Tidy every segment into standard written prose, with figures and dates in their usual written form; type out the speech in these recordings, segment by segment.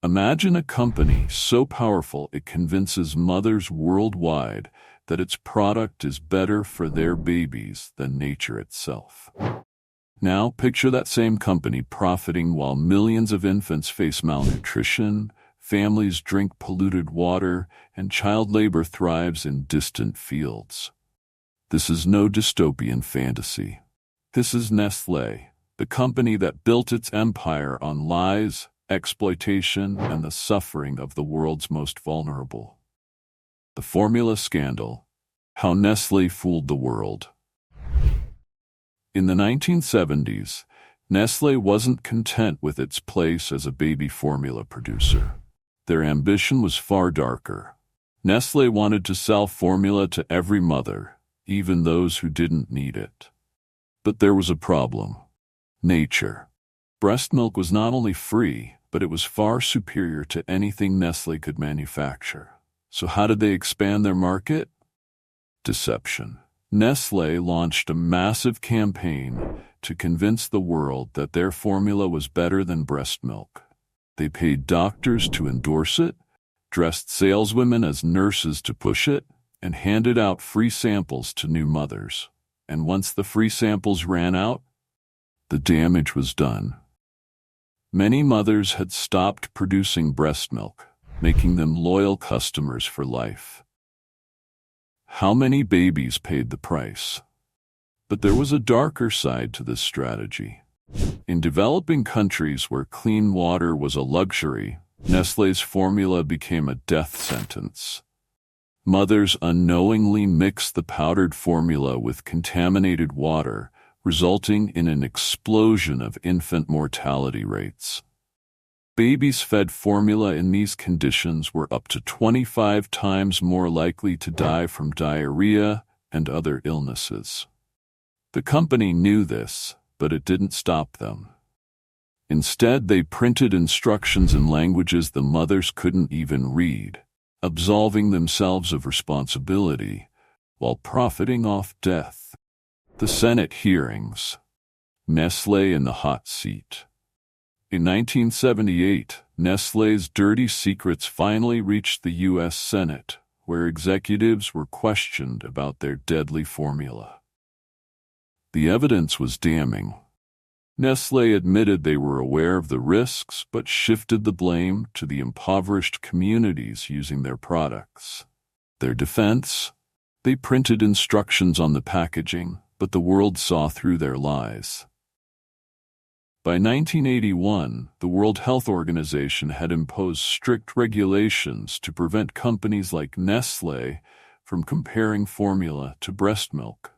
Imagine a company so powerful it convinces mothers worldwide that its product is better for their babies than nature itself. Now, picture that same company profiting while millions of infants face malnutrition, families drink polluted water, and child labor thrives in distant fields. This is no dystopian fantasy. This is Nestlé, the company that built its empire on lies, exploitation, and the suffering of the world's most vulnerable. The formula scandal: how Nestlé fooled the world. In the 1970s, Nestlé wasn't content with its place as a baby formula producer. Their ambition was far darker. Nestlé wanted to sell formula to every mother, even those who didn't need it. But there was a problem: nature. Breast milk was not only free, but it was far superior to anything Nestlé could manufacture. So how did they expand their market? Deception. Nestlé launched a massive campaign to convince the world that their formula was better than breast milk. They paid doctors to endorse it, dressed saleswomen as nurses to push it, and handed out free samples to new mothers. And once the free samples ran out, the damage was done. Many mothers had stopped producing breast milk, making them loyal customers for life. How many babies paid the price? But there was a darker side to this strategy. In developing countries where clean water was a luxury, Nestlé's formula became a death sentence. Mothers unknowingly mixed the powdered formula with contaminated water, resulting in an explosion of infant mortality rates. Babies fed formula in these conditions were up to 25 times more likely to die from diarrhea and other illnesses. The company knew this, but it didn't stop them. Instead, they printed instructions in languages the mothers couldn't even read, absolving themselves of responsibility while profiting off death. The Senate hearings. Nestlé in the hot seat. In 1978, Nestlé's dirty secrets finally reached the U.S. Senate, where executives were questioned about their deadly formula. The evidence was damning. Nestlé admitted they were aware of the risks, but shifted the blame to the impoverished communities using their products. Their defense? They printed instructions on the packaging, but the world saw through their lies. By 1981, the World Health Organization had imposed strict regulations to prevent companies like Nestlé from comparing formula to breast milk.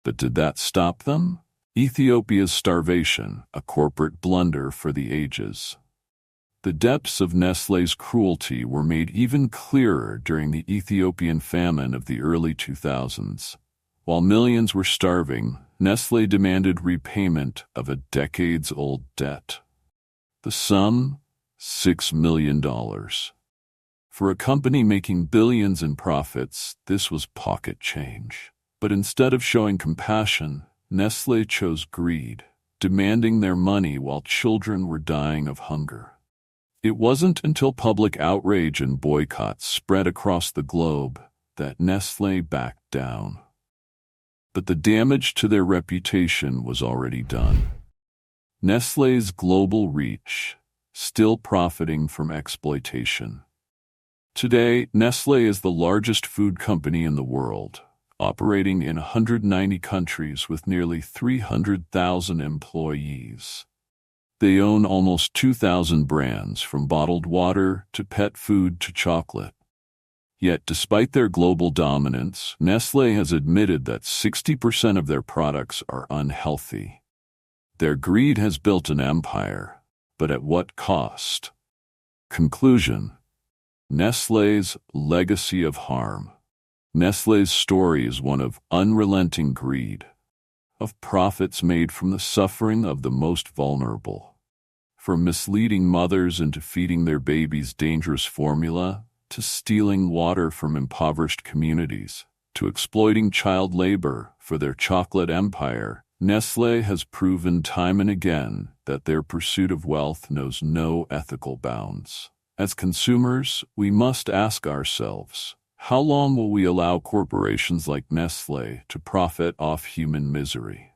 But did that stop them? Ethiopia's starvation, a corporate blunder for the ages. The depths of Nestlé's cruelty were made even clearer during the Ethiopian famine of the early 2000s. While millions were starving, Nestlé demanded repayment of a decades-old debt. The sum? $6 million. For a company making billions in profits, this was pocket change. But instead of showing compassion, Nestlé chose greed, demanding their money while children were dying of hunger. It wasn't until public outrage and boycotts spread across the globe that Nestlé backed down. But the damage to their reputation was already done. Nestlé's global reach, still profiting from exploitation. Today, Nestlé is the largest food company in the world, operating in 190 countries with nearly 300,000 employees. They own almost 2,000 brands, from bottled water to pet food to chocolate. Yet, despite their global dominance, Nestlé has admitted that 60% of their products are unhealthy. Their greed has built an empire, but at what cost? Conclusion: Nestlé's legacy of harm. Nestlé's story is one of unrelenting greed, of profits made from the suffering of the most vulnerable. From misleading mothers into feeding their babies dangerous formula, to stealing water from impoverished communities, to exploiting child labor for their chocolate empire, Nestlé has proven time and again that their pursuit of wealth knows no ethical bounds. As consumers, we must ask ourselves, how long will we allow corporations like Nestlé to profit off human misery?